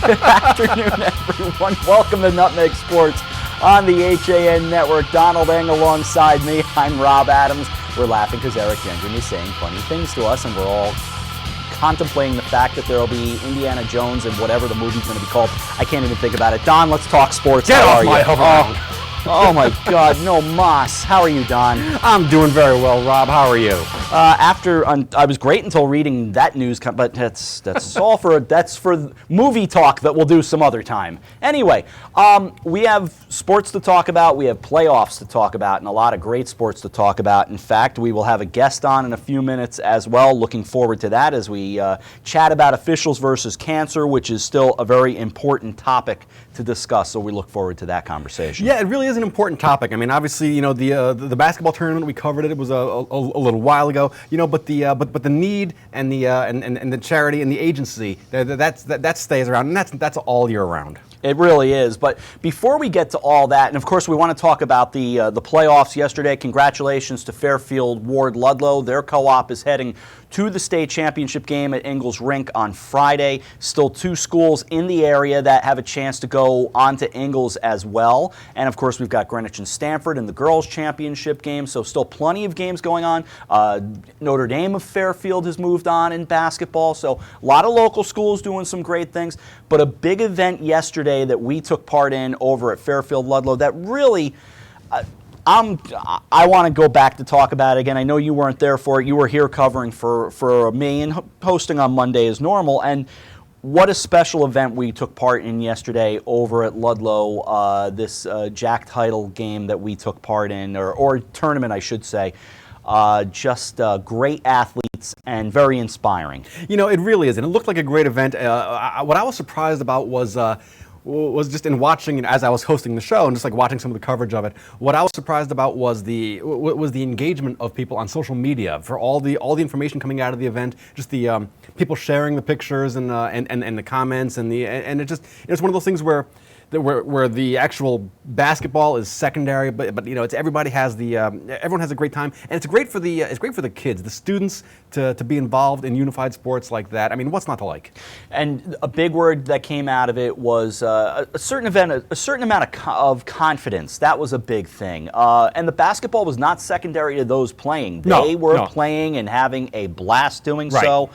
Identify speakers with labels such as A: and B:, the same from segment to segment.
A: Good afternoon, everyone. Welcome to Nutmeg Sports on the HAN Network. Donald Eng alongside me. I'm Rob Adams. We're laughing because Eric Gendron is saying funny things to us, and we're all contemplating the fact that there will be Indiana Jones and whatever the movie's going to be called. I can't even think about it. Don, let's talk sports.
B: Get
A: How
B: off
A: are
B: my
A: you?
B: hover.
A: Oh my God, no mas. How are you, Don?
B: I'm doing very well, Rob. How are you?
A: I was great until reading that news, but that's all for movie talk that we'll do some other time. Anyway, we have sports to talk about. We have playoffs to talk about, and a lot of great sports to talk about. In fact, we will have a guest on in a few minutes as well. Looking forward to that as we chat about officials versus cancer, which is still a very important topic to discuss. So we look forward to that conversation.
B: Yeah, it really is an important topic. I mean, obviously, you know, the basketball tournament, we covered it. It was a little while ago, you know, but the need and the charity and the agency that stays around, and that's all year round.
A: It really is. But before we get to all that, and of course we want to talk about the playoffs yesterday. Congratulations to Fairfield Ward Ludlow. Their co-op is heading to the state championship game at Ingalls Rink on Friday. Still two schools in the area that have a chance to go on to Ingalls as well. And of course we've got Greenwich and Stanford in the girls championship game. So still plenty of games going on. Notre Dame of Fairfield has moved on in basketball. So a lot of local schools doing some great things. But a big event yesterday that we took part in over at Fairfield Ludlow that really I want to go back to talk about it again. I know you weren't there for it. You were here covering for me and hosting on Monday as normal. And what a special event we took part in yesterday over at Ludlow, this Jack title game that we took part in, or tournament, I should say. Just great athletes and very inspiring.
B: You know, it really is, and it looked like a great event. What I was surprised about was just in watching, as I was hosting the show and just like watching some of the coverage of it, what I was surprised about was the engagement of people on social media for all the information coming out of the event, just the people sharing the pictures and the comments and it's one of those things where the actual basketball is secondary, but you know, everyone has a great time, and it's great for the kids, the students to be involved in unified sports like that. I mean, what's not to like? And
A: a big word that came out of it was a certain amount of confidence. That was a big thing, and the basketball was not secondary to those playing. They were playing and having a blast doing so.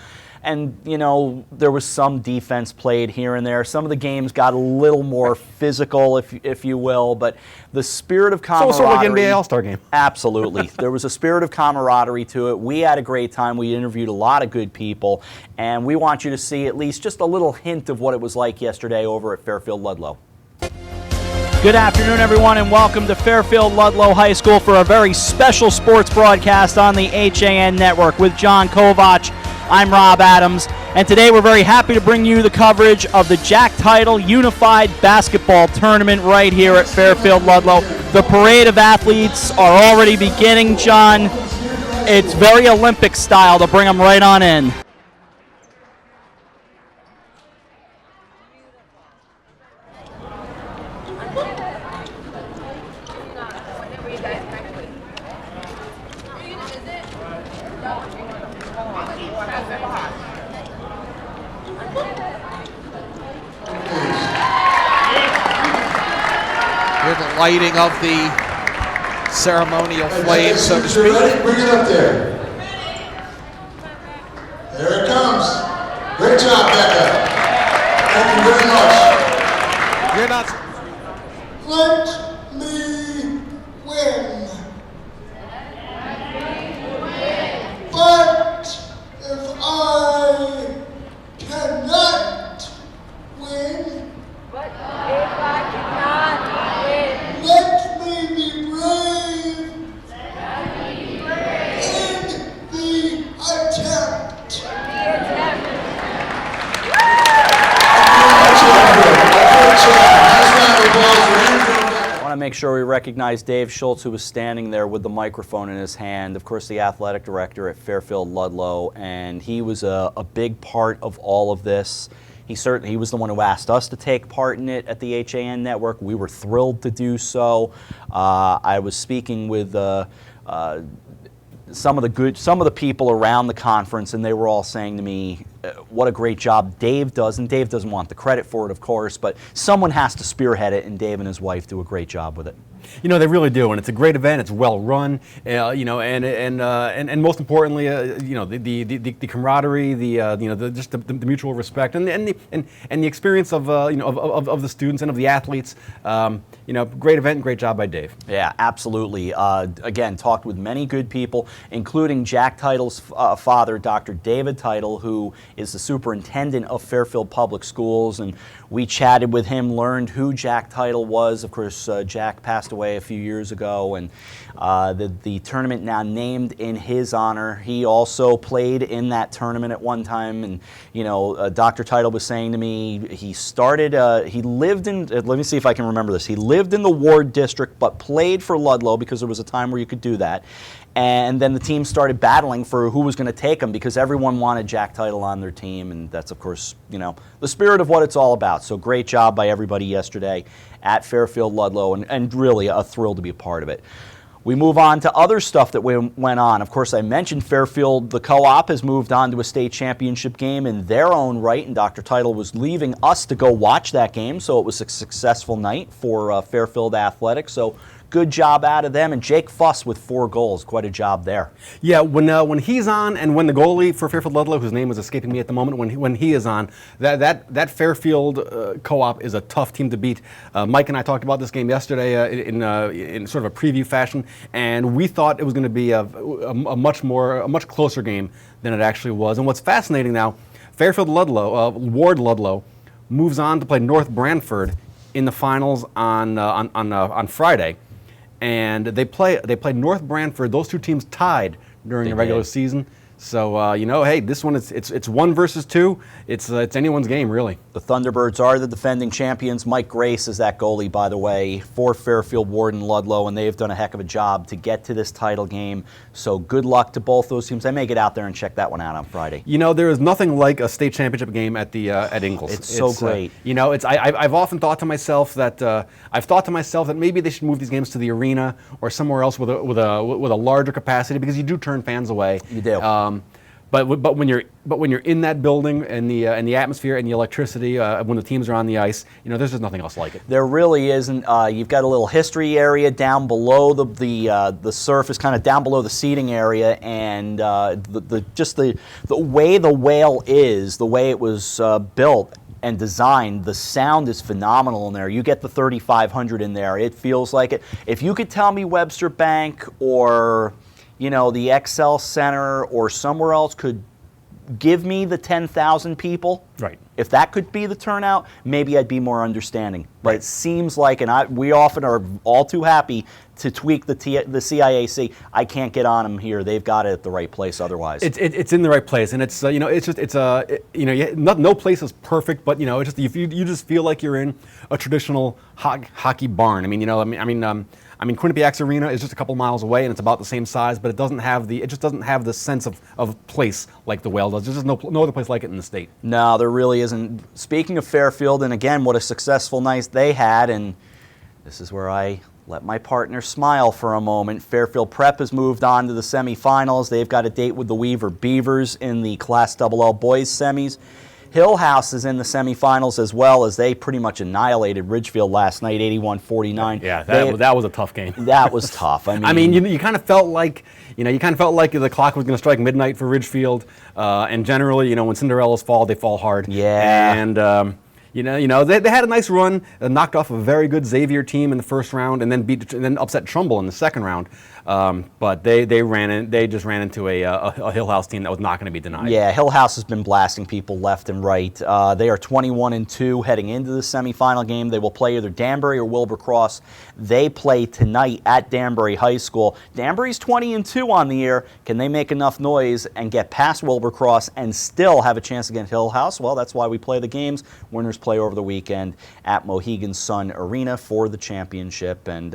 A: And, you know, there was some defense played here and there. Some of the games got a little more physical, if you will. But the spirit of camaraderie.
B: So like NBA All-Star game.
A: Absolutely. There was a spirit of camaraderie to it. We had a great time. We interviewed a lot of good people. And we want you to see at least just a little hint of what it was like yesterday over at Fairfield Ludlow. Good afternoon, everyone, and welcome to Fairfield Ludlow High School for a very special sports broadcast on the HAN Network with John Kovach. I'm Rob Adams, and today we're very happy to bring you the coverage of the Jack Title Unified Basketball Tournament right here at Fairfield Ludlow. The parade of athletes are already beginning, John. It's very Olympic style to bring them right on in.
C: Here's the lighting of the ceremonial flame, so to speak.
D: Ready? Bring it up there. There it comes. Great job, Becca. Thank you very much.
C: You're not.
D: Let me win. But if I cannot win, let me be brave in the attempt.
A: I want to make sure we recognize Dave Schultz, who was standing there with the microphone in his hand, of course the athletic director at Fairfield Ludlow, and he was a big part of all of this. He was the one who asked us to take part in it at the HAN Network. We were thrilled to do so. I was speaking with some of the people around the conference, and they were all saying to me, what a great job Dave does, and Dave doesn't want the credit for it, of course, but someone has to spearhead it, and Dave and his wife do a great job with it.
B: You know, they really do, and it's a great event. It's well run, you know, and most importantly, you know, the camaraderie, just the mutual respect, and the experience of you know, of the students and of the athletes. You know, great event, and great job by Dave.
A: Yeah, absolutely. Again, talked with many good people, including Jack Title's father, Dr. David Title, who is the superintendent of Fairfield Public Schools, and we chatted with him, learned who Jack Title was. Of course, Jack passed away a few years ago, and the tournament now named in his honor. He also played in that tournament at one time, and you know, Dr. Title was saying to me, he started, he lived in, let me see if I can remember this, he lived in the Ward District but played for Ludlow because there was a time where you could do that. And then the team started battling for who was going to take him because everyone wanted Jack Title on their team, and that's, of course, you know, the spirit of what it's all about. So great job by everybody yesterday at Fairfield Ludlow, and really a thrill to be a part of it. We move on to other stuff that went on. Of course, I mentioned Fairfield, the co-op, has moved on to a state championship game in their own right, and Dr. Title was leaving us to go watch that game, so it was a successful night for Fairfield Athletics. So good job out of them, and Jake Fuss with 4 goals. Quite a job there.
B: Yeah, when he's on, and when the goalie for Fairfield Ludlow, whose name is escaping me at the moment, when he is on, that Fairfield co-op is a tough team to beat. Mike and I talked about this game yesterday in sort of a preview fashion, and we thought it was going to be a much closer game than it actually was. And what's fascinating now, Fairfield Ludlow, Ward Ludlow, moves on to play North Branford in the finals on Friday. And they play North Branford. Those two teams tied during the regular season. So you know, hey, this one it's 1 versus 2. It's anyone's game, really.
A: The Thunderbirds are the defending champions. Mike Grace is that goalie, by the way, for Fairfield, Ward, and Ludlow, and they've done a heck of a job to get to this title game. So good luck to both those teams. I may get out there and check that one out on Friday.
B: You know, there is nothing like a state championship game at Ingalls.
A: It's so great.
B: You know, I've often thought to myself that maybe they should move these games to the arena or somewhere else with a larger capacity, because you do turn fans away.
A: You do.
B: But when you're in that building and the atmosphere and the electricity when the teams are on the ice, you know, there's just nothing else like it.
A: There really isn't. You've got a little history area down below the surface, kind of down below the seating area, and the way the whale is, the way it was built and designed, the sound is phenomenal in there. You get the 3,500 in there. It feels like it. If you could tell me Webster Bank or, you know, the XL Center or somewhere else could give me the 10,000 people,
B: right?
A: If that could be the turnout, maybe I'd be more understanding. But it seems like, and we often are all too happy to tweak the CIAC. I can't get on them here. They've got it at the right place otherwise.
B: It's in the right place, and it's you know, no place is perfect, but you know, it's just you just feel like you're in a traditional hockey barn. I mean, you know, I mean, Quinnipiac's arena is just a couple miles away, and it's about the same size, but it just doesn't have the sense of place like the Whale does. There's just no other place like it in the state.
A: No, there really isn't. Speaking of Fairfield, and again, what a successful night they had, and this is where I let my partner smile for a moment. Fairfield Prep has moved on to the semifinals. They've got a date with the Weaver Beavers in the Class XL boys semis. Hill House is in the semifinals as well, as they pretty much annihilated Ridgefield last night, 81-49.
B: Yeah, that was a tough game.
A: That was tough. I
B: mean, you kind of felt like the clock was going to strike midnight for Ridgefield, and generally, you know, when Cinderellas fall, they fall hard.
A: Yeah.
B: And they had a nice run, knocked off a very good Xavier team in the first round, and then upset Trumbull in the second round. But they just ran into a Hill House team that was not going to be denied.
A: Yeah, Hill House has been blasting people left and right. They are 21-2 heading into the semifinal game. They will play either Danbury or Wilbur Cross. They play tonight at Danbury High School. Danbury's 20-2 on the year. Can they make enough noise and get past Wilbur Cross and still have a chance against Hill House? Well, that's why we play the games. Winners play over the weekend at Mohegan Sun Arena for the championship, and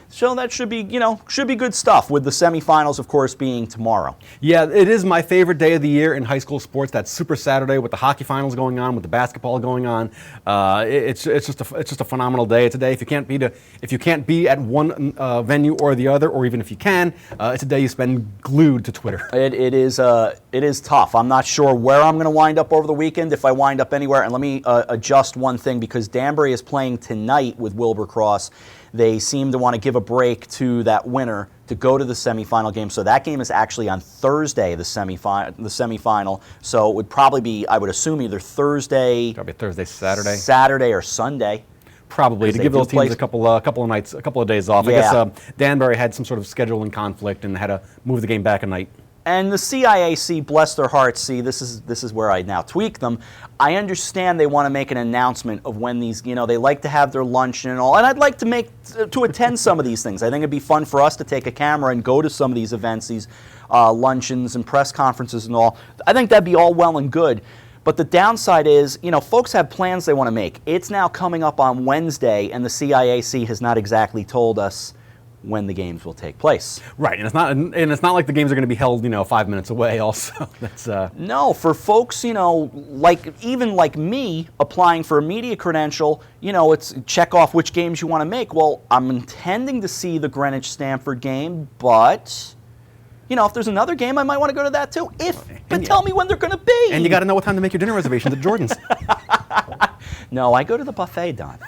A: so that should be good stuff, with the semifinals, of course, being tomorrow.
B: Yeah, it is my favorite day of the year in high school sports. That Super Saturday with the hockey finals going on, with the basketball going on. It's just a phenomenal day. It's a day if you can't be at one venue or the other, or even if you can, it's a day you spend glued to Twitter.
A: It is tough. I'm not sure where I'm going to wind up over the weekend, if I wind up anywhere. And let me adjust one thing, because Danbury is playing tonight with Wilbercross. They seem to want to give a break to that winner to go to the semifinal game. So that game is actually on Thursday, the semifinal. So it would probably be, I would assume, either Thursday,
B: Probably Thursday, Saturday.
A: Saturday or Sunday.
B: Probably, to give those teams a couple of days off.
A: Yeah.
B: I guess Danbury had some sort of scheduling conflict and had to move the game back a night.
A: And the CIAC, bless their hearts, see, this is where I now tweak them. I understand they want to make an announcement of when these, they like to have their luncheon and all, and I'd like to attend some of these things. I think it'd be fun for us to take a camera and go to some of these events, these luncheons and press conferences and all. I think that'd be all well and good. But the downside is, folks have plans they want to make. It's now coming up on Wednesday, and the CIAC has not exactly told us when the games will take place.
B: Right, and it's not like the games are going to be held, 5 minutes away. Also, that's
A: no, for folks, like me applying for a media credential, it's check off which games you want to make. Well, I'm intending to see the Greenwich-Stanford game, but if there's another game, I might want to go to that too. But tell me when they're going to be.
B: And you got to know what time to make your dinner reservations at Jordan's.
A: No, I go to the buffet, Don.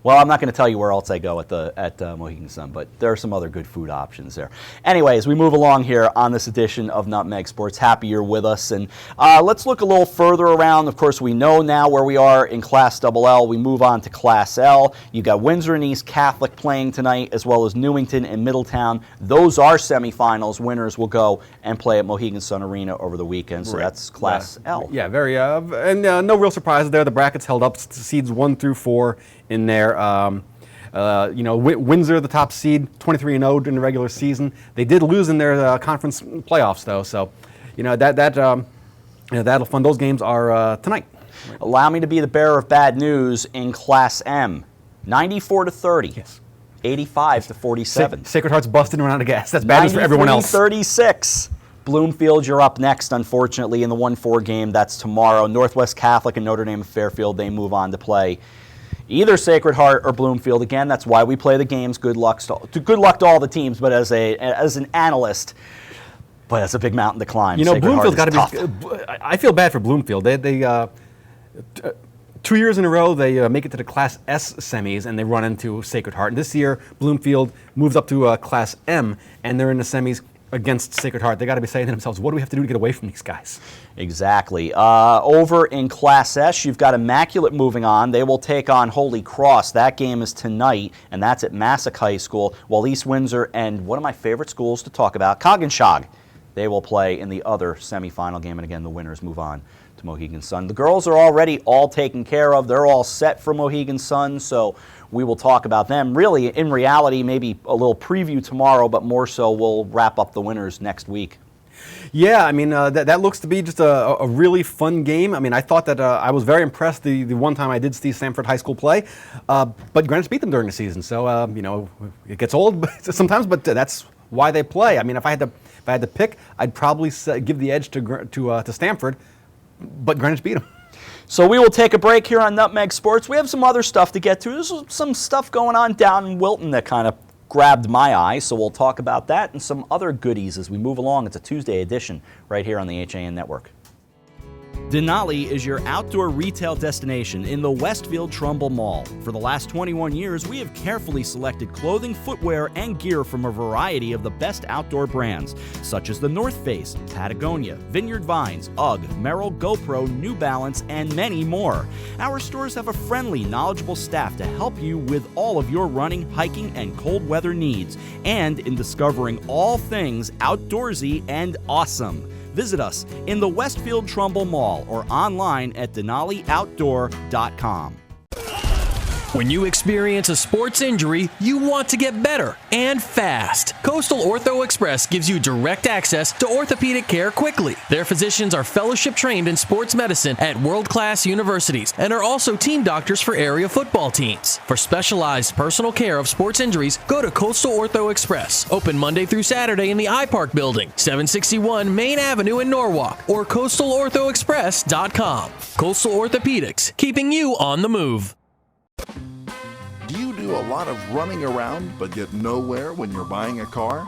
A: Well, I'm not going to tell you where else I go at Mohegan Sun, but there are some other good food options there. Anyways, we move along here on this edition of Nutmeg Sports. Happy you're with us. And let's look a little further around. Of course, we know now where we are in Class LL. We move on to Class L. You've got Windsor and East Catholic playing tonight, as well as Newington and Middletown. Those are semifinals. Winners will go and play at Mohegan Sun Arena over the weekend. So that's Class L.
B: Yeah, very, and no real surprises there. The brackets held up, seeds 1 through 4 in there. Windsor, the top seed, 23-0 in the regular season. They did lose in their conference playoffs, though. So, that'll fun. Those games are tonight.
A: Allow me to be the bearer of bad news in Class M. 94-30.
B: Yes.
A: 85-47.
B: Sacred Heart's busted and run out of gas. That's bad news for everyone else.
A: 36. Bloomfield, you're up next, unfortunately, in the 1-4 game. That's tomorrow. Northwest Catholic and Notre Dame and Fairfield, they move on to play either Sacred Heart or Bloomfield. Again, that's why we play the games. Good luck to all the teams, but as an analyst, but that's a big mountain to climb.
B: Bloomfield's got to be. I feel bad for Bloomfield. They 2 years in a row they make it to the Class S semis and they run into Sacred Heart. And this year, Bloomfield moves up to Class M and they're in the semis against Sacred Heart. They got to be saying to themselves, what do we have to do to get away from these guys?
A: Exactly. Over in Class S, you've got Immaculate moving on. They will take on Holy Cross. That game is tonight, and that's at Massac High School, while East Windsor and one of my favorite schools to talk about, Coggins, they will play in the other semifinal game, and again, the winners move on to Mohegan Sun. The girls are already all taken care of. They're all set for Mohegan Sun, so we will talk about them. Really, in reality, maybe a little preview tomorrow, but more so we'll wrap up the winners next week.
B: Yeah, I mean, that looks to be just a really fun game. I mean, I thought that I was very impressed the one time I did see Sanford High School play, but Greenwich beat them during the season. So, it gets old sometimes, but that's why they play. I mean, if I had to pick, I'd probably give the edge to Stanford, but Greenwich beat them.
A: So we will take a break here on Nutmeg Sports. We have some other stuff to get to. There's some stuff going on down in Wilton that kind of grabbed my eye, so we'll talk about that and some other goodies as we move along. It's a Tuesday edition right here on the HAN Network.
E: Denali is your outdoor retail destination in the Westfield Trumbull Mall. For the last 21 years, we have carefully selected clothing, footwear, and gear from a variety of the best outdoor brands, such as the North Face, Patagonia, Vineyard Vines, UGG, Merrell, GoPro, New Balance, and many more. Our stores have a friendly, knowledgeable staff to help you with all of your running, hiking, and cold weather needs, and in discovering all things outdoorsy and awesome. Visit us in the Westfield Trumbull Mall or online at DenaliOutdoor.com.
F: When you experience a sports injury, you want to get better and fast. Coastal Ortho Express gives you direct access to orthopedic care quickly. Their physicians are fellowship trained in sports medicine at world-class universities and are also team doctors for area football teams. For specialized personal care of sports injuries, go to Coastal Ortho Express, open Monday through Saturday in the iPark building, 761 Main Avenue in Norwalk, or coastalorthoexpress.com. Coastal Orthopedics, keeping you on the move.
G: Do you do a lot of running around but get nowhere when you're buying a car?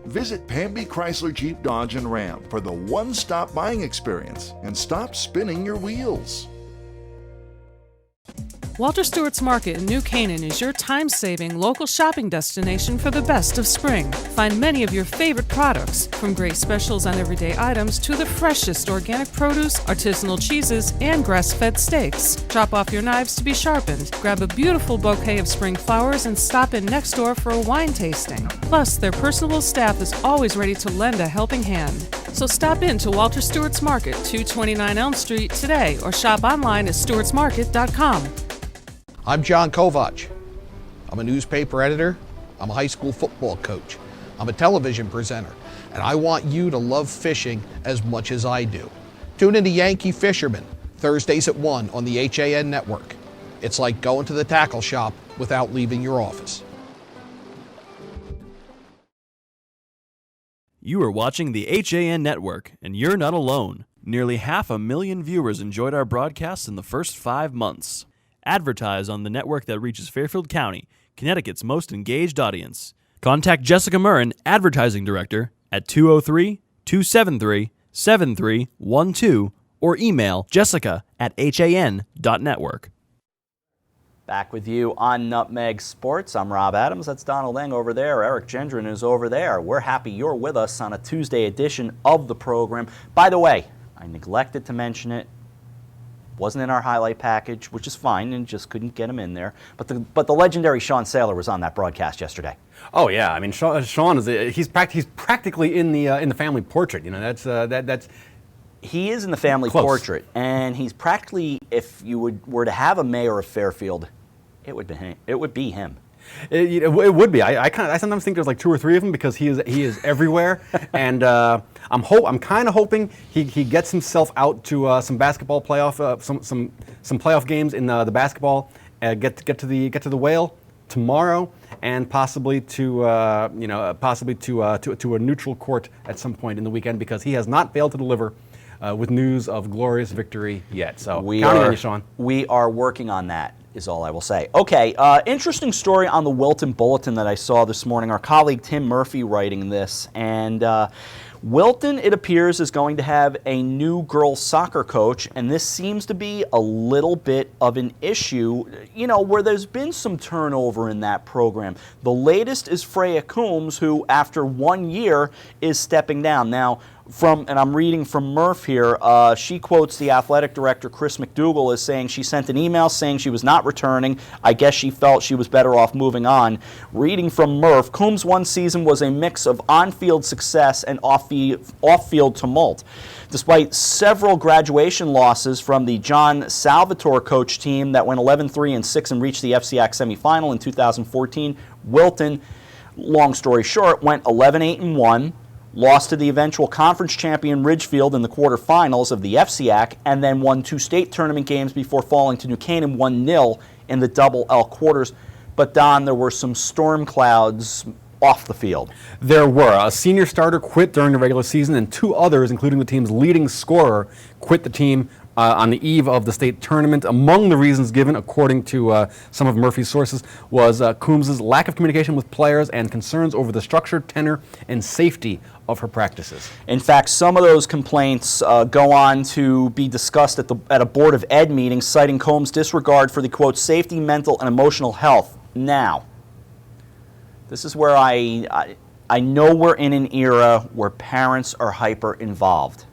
G: Visit Pamby Chrysler Jeep Dodge and Ram for the one-stop buying experience and stop spinning your wheels.
H: Walter Stewart's Market in New Canaan is your time-saving local shopping destination for the best of spring. Find many of your favorite products, from great specials on everyday items to the freshest organic produce, artisanal cheeses, and grass-fed steaks. Drop off your knives to be sharpened, grab a beautiful bouquet of spring flowers, and stop in next door for a wine tasting. Plus, their personable staff is always ready to lend a helping hand. So stop in to Walter Stewart's Market, 229 Elm Street today, or shop online at stewartsmarket.com.
C: I'm John Kovach. I'm a newspaper editor. I'm a high school football coach. I'm a television presenter. And I want you to love fishing as much as I do. Tune in to Yankee Fisherman, Thursdays at 1 on the HAN Network. It's like going to the tackle shop without leaving your office.
E: You are watching the HAN Network, and you're not alone. Nearly 500,000 viewers enjoyed our broadcasts in the first 5 months. Advertise on the network that reaches Fairfield County, Connecticut's most engaged audience. Contact Jessica Murrin, Advertising Director, at 203-273-7312 or email jessica@han.network.
A: Back with you on Nutmeg Sports. I'm Rob Adams. That's Donald Eng over there. Eric Gendron is over there. We're happy you're with us on a Tuesday edition of the program. By the way, I neglected to mention it. Wasn't in our highlight package, which is fine, and just couldn't get him in there. But the legendary Sean Saylor was on that broadcast yesterday.
B: Oh yeah, I mean Sean is he's practically in the family portrait. You know, that's
A: he is in the family
B: close.
A: Portrait, and he's practically, if you were to have a mayor of Fairfield, it would be him.
B: It would be. I sometimes think there's like 2 or 3 of them because he is everywhere, and I'm kind of hoping he gets himself out to some basketball playoff some playoff games in the basketball. Get to the Whale tomorrow, and possibly to a neutral court at some point in the weekend, because he has not failed to deliver with news of glorious victory yet. So counting on you, Sean.
A: We are working on that, is all I will say. Okay, interesting story on the Wilton Bulletin that I saw this morning. Our colleague Tim Murphy writing this, and Wilton, it appears, is going to have a new girls soccer coach, and this seems to be a little bit of an issue, you know, where there's been some turnover in that program. The latest is Freya Coombs, who after 1 year is stepping down. Now, and I'm reading from Murph here, she quotes the athletic director, Chris McDougall, as saying she sent an email saying she was not returning. I guess she felt she was better off moving on. Reading from Murph, Coombs' one season was a mix of on-field success and off-field tumult. Despite several graduation losses from the John Salvatore coach team that went 11-3-6 and reached the FCAC semifinal in 2014, Wilton, long story short, went 11-8-1. Lost to the eventual conference champion Ridgefield in the quarterfinals of the FCAC, and then won 2 state tournament games before falling to New Canaan 1-0 in the Double L quarters. But Don, there were some storm clouds off the field.
B: There were. A senior starter quit during the regular season, and 2 others, including the team's leading scorer, quit the team on the eve of the state tournament. Among the reasons given, according to some of Murphy's sources, was Coombs' lack of communication with players and concerns over the structure, tenor, and safety of her practices.
A: In fact, some of those complaints go on to be discussed at a Board of Ed meeting, citing Coombs' disregard for the, quote, safety, mental, and emotional health. Now, this is where I know we're in an era where parents are hyper involved.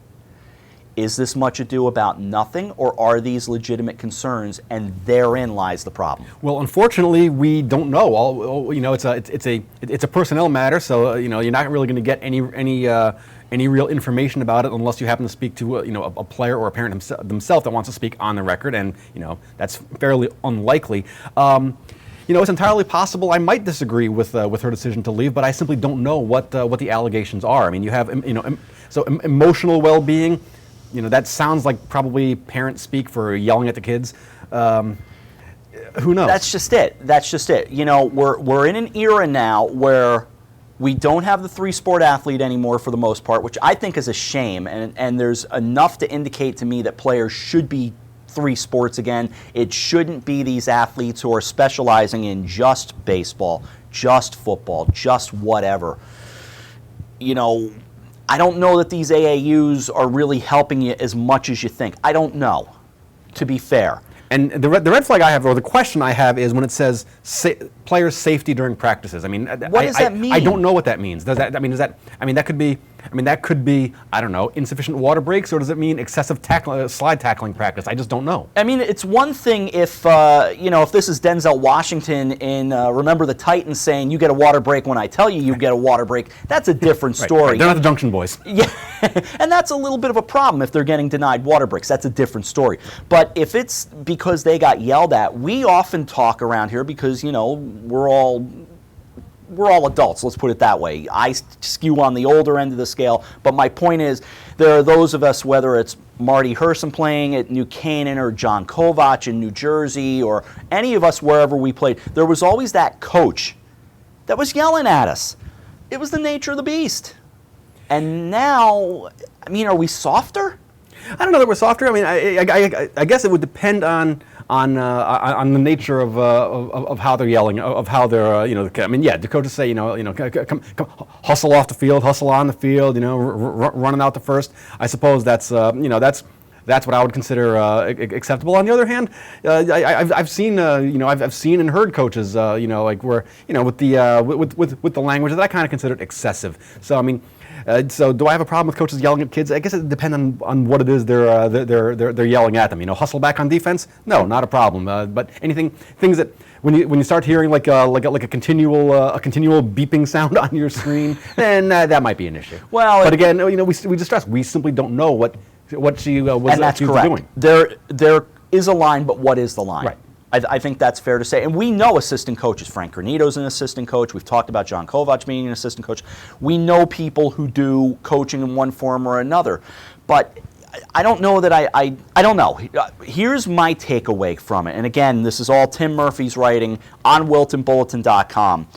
A: Is this much ado about nothing, or are these legitimate concerns, and therein lies the problem?
B: Well, unfortunately, we don't know. You know, it's a personnel matter, so you know, you're not really going to get any any real information about it unless you happen to speak to a player or a parent themselves that wants to speak on the record, and that's fairly unlikely. It's entirely possible I might disagree with her decision to leave, but I simply don't know what the allegations are. I mean, you have emotional well-being. That sounds like probably parent speak for yelling at the kids. Who knows?
A: That's just it. We're in an era now where we don't have the three-sport athlete anymore for the most part, which I think is a shame. And there's enough to indicate to me that players should be three sports again. It shouldn't be these athletes who are specializing in just baseball, just football, just whatever. I don't know that these AAUs are really helping you as much as you think. I don't know, to be fair.
B: And the red flag I have, or the question I have, is when it says players' safety during practices. I mean,
A: what does that mean?
B: I don't know what that means. That could be I don't know, insufficient water breaks, or does it mean excessive slide tackling practice? I just don't know.
A: I mean, it's one thing if if this is Denzel Washington in Remember the Titans saying you get a water break when I tell you get a water break. That's a different story.
B: Right. They're not the Junction Boys.
A: Yeah, and that's a little bit of a problem if they're getting denied water breaks. That's a different story. But if it's because they got yelled at, we often talk around here because we're all adults, let's put it that way. I skew on the older end of the scale, but my point is there are those of us, whether it's Marty Herson playing at New Canaan or John Kovac in New Jersey or any of us wherever we played, there was always that coach that was yelling at us. It was the nature of the beast. And now, are we softer?
B: I don't know that we're softer. I mean, I guess it would depend on the nature of how they're yelling, of how they're the coaches say come hustle off the field, hustle on the field, running out to first. I suppose that's what I would consider acceptable. On the other hand, I've seen I've seen and heard coaches with the language that I kind of considered excessive. So I mean. So do I have a problem with coaches yelling at kids? I guess it depends on what it is they're yelling at them. Hustle back on defense? No, not a problem. But things that when you start hearing like a continual beeping sound on your screen, then that might be an issue.
A: Well,
B: but again, we stress we simply don't know what she was
A: and that's correct.
B: Doing.
A: There is a line, but what is the line?
B: Right.
A: I think that's fair to say. And we know assistant coaches. Frank Granito's an assistant coach. We've talked about John Kovac being an assistant coach. We know people who do coaching in one form or another. But I don't know that I don't know. Here's my takeaway from it. And again, this is all Tim Murphy's writing on WiltonBulletin.com.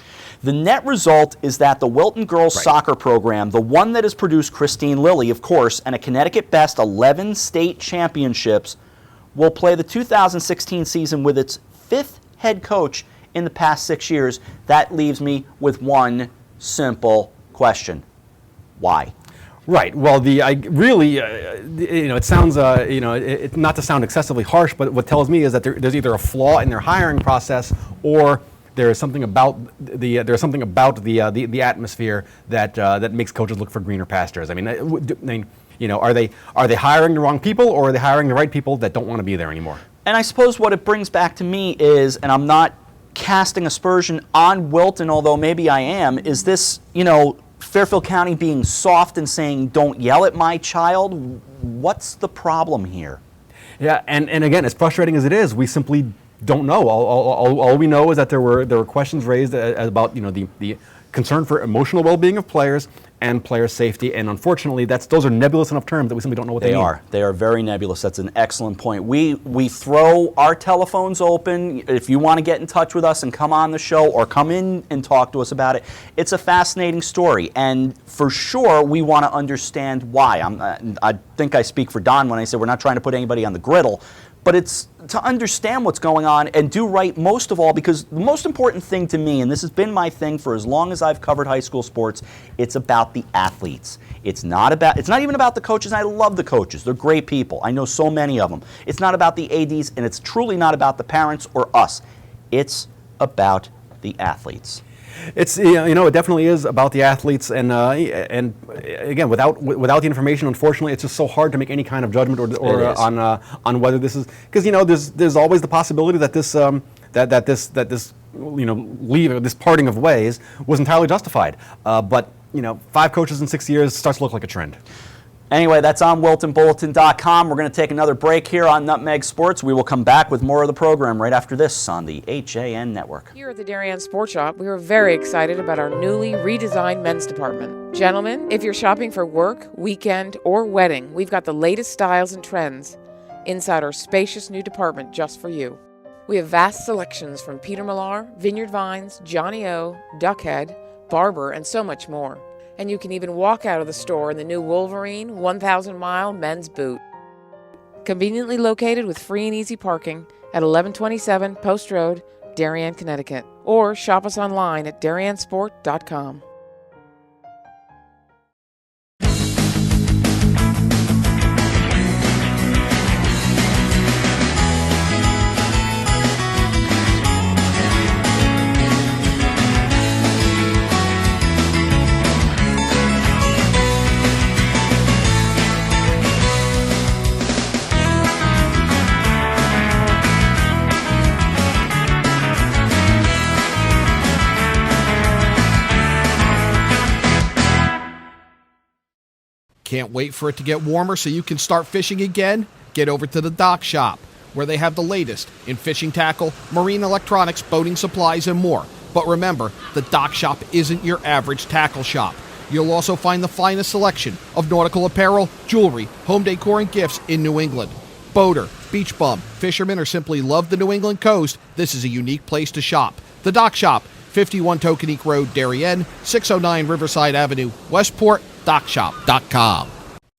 A: The net result is that the Wilton girls soccer program, the one that has produced Christine Lilly, of course, and a Connecticut best 11 state championships, will play the 2016 season with its fifth head coach in the past 6 years. That leaves me with one simple question. Why?
B: Right. Well, it sounds, not to sound excessively harsh, but what tells me is that there's either a flaw in their hiring process or there is something about the atmosphere that makes coaches look for greener pastures. Are they hiring the wrong people, or are they hiring the right people that don't want to be there anymore?
A: And I suppose what it brings back to me is, and I'm not casting aspersion on Wilton, although maybe I am, is this, Fairfield County being soft and saying, don't yell at my child? What's the problem here?
B: Yeah, and again, as frustrating as it is, we simply don't know. All we know is that there were questions raised about the concern for emotional well-being of players and player safety, and unfortunately, those are nebulous enough terms that we simply don't know what they mean.
A: They are very nebulous. That's an excellent point. We throw our telephones open. If you want to get in touch with us and come on the show or come in and talk to us about it, it's a fascinating story, and for sure, we want to understand why. I think I speak for Don when I say we're not trying to put anybody on the griddle, but it's to understand what's going on and do right most of all, because the most important thing to me, and this has been my thing for as long as I've covered high school sports, it's about the athletes. It's not even about the coaches. I love the coaches. They're great people. I know so many of them. It's not about the ADs, and it's truly not about the parents or us. It's about the athletes.
B: It's it definitely is about the athletes, and again, without the information, unfortunately, it's just so hard to make any kind of judgment or on whether this is, because there's always the possibility that this this parting of ways was entirely justified, but 5 coaches in 6 years starts to look like a trend.
A: Anyway, that's on WiltonBulletin.com. We're going to take another break here on Nutmeg Sports. We will come back with more of the program right after this on the HAN Network.
I: Here at the Darien Sports Shop, we are very excited about our newly redesigned men's department. Gentlemen, if you're shopping for work, weekend, or wedding, we've got the latest styles and trends inside our spacious new department just for you. We have vast selections from Peter Millar, Vineyard Vines, Johnny O, Duckhead, Barber, and so much more. And you can even walk out of the store in the new Wolverine 1,000-mile men's boot. Conveniently located with free and easy parking at 1127 Post Road, Darien, Connecticut. Or shop us online at dariensport.com.
C: Can't wait for it to get warmer so you can start fishing again? Get over to the Dock Shop, where they have the latest in fishing tackle, marine electronics, boating supplies, and more. But remember, the Dock Shop isn't your average tackle shop. You'll also find the finest selection of nautical apparel, jewelry, home decor, and gifts in New England. Boater, beach bum, fisherman, or simply love the New England coast, this is a unique place to shop. The Dock Shop, 51 Tokenique Road, Darien, 609 Riverside Avenue, Westport, dockshop.com.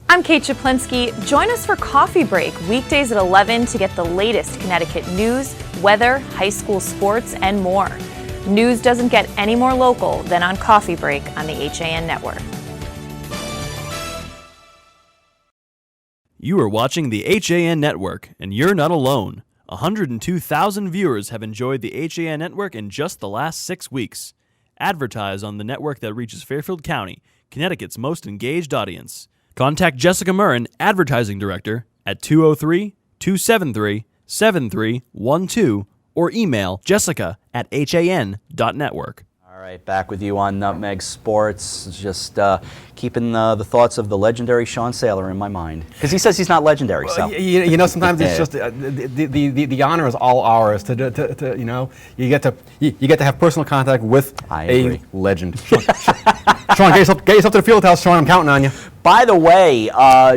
J: I'm Kate Chaplinsky. Join us for Coffee Break, weekdays at 11 to get the latest Connecticut news, weather, high school sports, and more. News doesn't get any more local than on Coffee Break on the HAN Network.
E: You are watching the HAN Network, and you're not alone. 102,000 viewers have enjoyed the HAN Network in just the last 6 weeks. Advertise on the network that reaches Fairfield County, Connecticut's most engaged audience. Contact Jessica Murrin, Advertising Director, at 203-273-7312 or email jessica@han.network.
A: All right, back with you on Nutmeg Sports. Just keeping the thoughts of the legendary Sean Saylor in my mind. Because he says he's not legendary, so.
B: Sometimes it's just the honor is all ours. You get to have personal contact with a legend. Sean, get yourself to the field house, Sean. I'm counting on you.
A: By the way,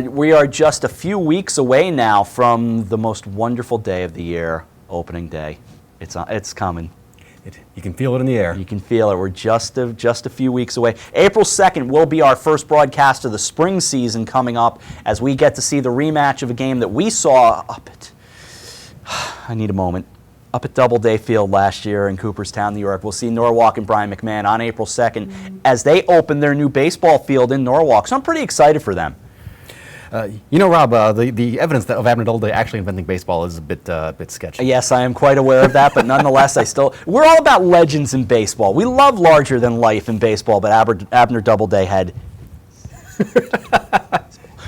A: we are just a few weeks away now from the most wonderful day of the year, opening day. It's coming.
B: You can feel it in the air.
A: You can feel it. We're just a few weeks away. April 2nd will be our first broadcast of the spring season coming up as we get to see the rematch of a game that we saw up at, I need a moment, up at Doubleday Field last year in Cooperstown, New York. We'll see Norwalk and Brian McMahon on April 2nd as they open their new baseball field in Norwalk. So I'm pretty excited for them.
B: Rob, the evidence of Abner Doubleday actually inventing baseball is a bit sketchy.
A: Yes, I am quite aware of that, but nonetheless, we're all about legends in baseball. We love larger than life in baseball, but Abner Doubleday had.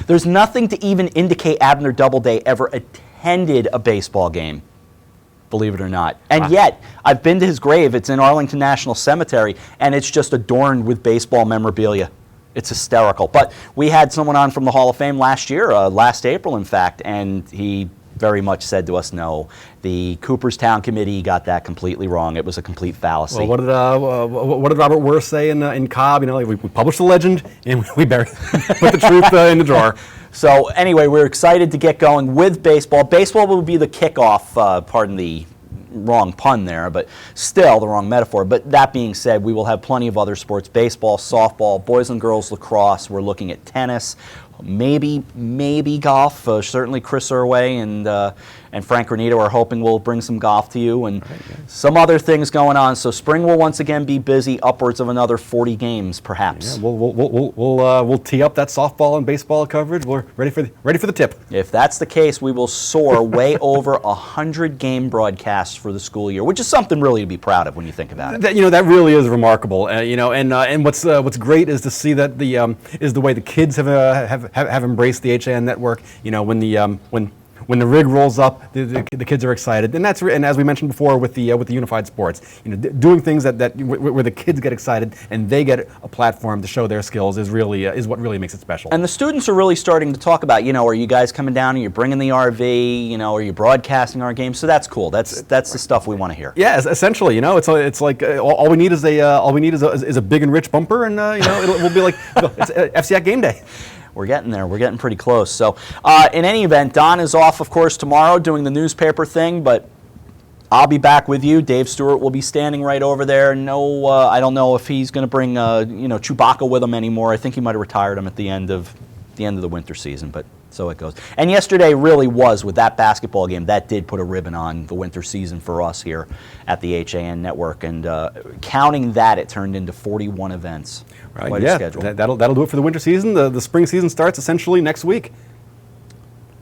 A: There's nothing to even indicate Abner Doubleday ever attended a baseball game, believe it or not. And yet, I've been to his grave. It's in Arlington National Cemetery, and it's just adorned with baseball memorabilia. It's hysterical. But we had someone on from the Hall of Fame last year, last April, in fact, and he very much said to us, no, the Cooperstown committee got that completely wrong. It was a complete fallacy.
B: Well, what did Robert Worth say in Cobb? We published the legend and we put the truth in the drawer.
A: So anyway, we're excited to get going with baseball. Baseball will be the kickoff, pardon the wrong pun there, but still the wrong metaphor. But that being said, we will have plenty of other sports: baseball, softball, boys and girls lacrosse. We're looking at tennis, maybe golf. Certainly Chris Irway and Frank Granito are hoping we'll bring some golf to you, and some other things going on. So spring will once again be busy, upwards of another 40 games perhaps.
B: Yeah, we'll tee up that softball and baseball coverage. We're ready for the tip.
A: If that's the case, we will soar way over 100 game broadcasts for the school year, which is something really to be proud of when you think about it.
B: That really is remarkable. And what's great is to see that the way the kids have embraced the HAN Network. when the rig rolls up, the kids are excited, and as we mentioned before with the unified sports, doing things where the kids get excited and they get a platform to show their skills is what really makes it special.
A: And the students are really starting to talk about, are you guys coming down and you're bringing the RV, are you broadcasting our games? So that's cool. That's the stuff we want to hear.
B: Yeah, essentially, it's like all we need is a big and rich bumper, and we'll be like it's FCAC game day.
A: We're getting there. We're getting pretty close. So, in any event, Don is off, of course, tomorrow doing the newspaper thing, but I'll be back with you. Dave Stewart will be standing right over there. No, I don't know if he's going to bring Chewbacca with him anymore. I think he might have retired him at the end of the winter season, but so it goes. And yesterday really was, with that basketball game, that did put a ribbon on the winter season for us here at the HAN Network. And counting that, it turned into 41 events.
B: Right.
A: Quite a schedule.
B: That'll do it for the winter season. The spring season starts essentially next week.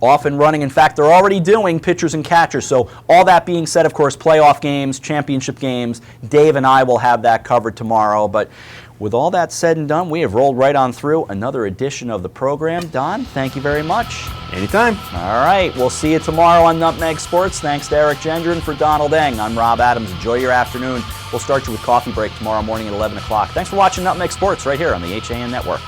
A: Off and running. In fact, they're already doing pitchers and catchers. So all that being said, of course, playoff games, championship games, Dave and I will have that covered tomorrow. But with all that said and done, we have rolled right on through another edition of the program. Don, thank you very much.
B: Anytime.
A: All right. We'll see you tomorrow on Nutmeg Sports. Thanks to Eric Gendron. For Donald Eng, I'm Rob Adams. Enjoy your afternoon. We'll start you with Coffee Break tomorrow morning at 11 o'clock. Thanks for watching Nutmeg Sports right here on the HAN Network.